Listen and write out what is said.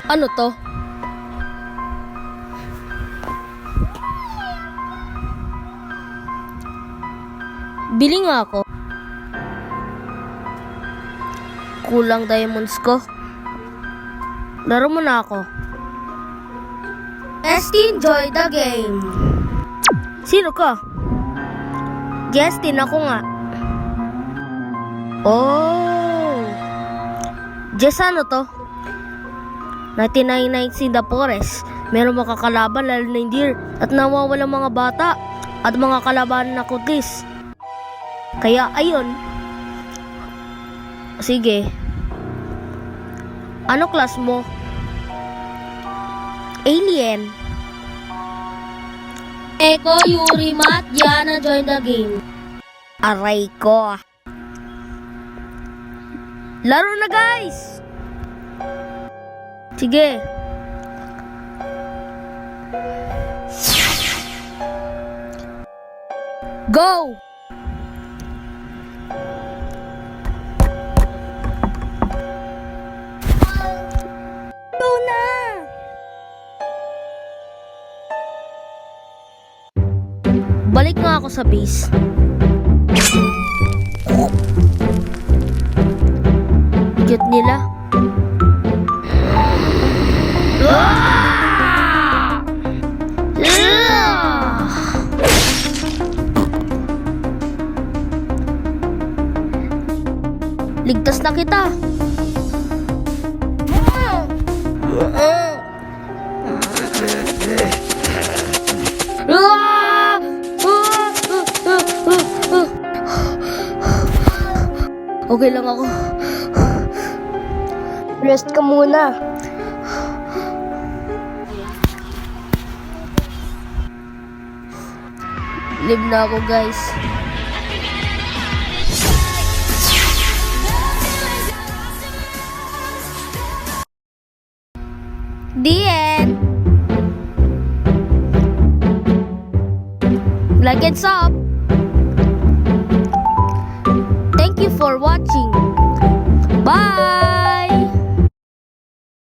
Ano to? Bili nga ako. Kulang diamonds ko. Laro mo na ako. Let's enjoy the game. Sino ka? Justin, ako nga. Oh. Jess, ano to? 99 nights in the forest. Meron makakalaban lalo na deer at nawawalang mga bata at mga kalaban na kutis. Kaya ayun. Sige. Ano class mo? Alien. Eko, Yuri, Matt, Diana, join the game. Aray ko. Laro na, guys! Sige. Go! Go na! Balik nga ako sa base. Cute nila. Ligtas na kita. Okay lang ako. Rest ka muna. Live na ako, guys. The end. Like and sub. Thank you for watching. Bye.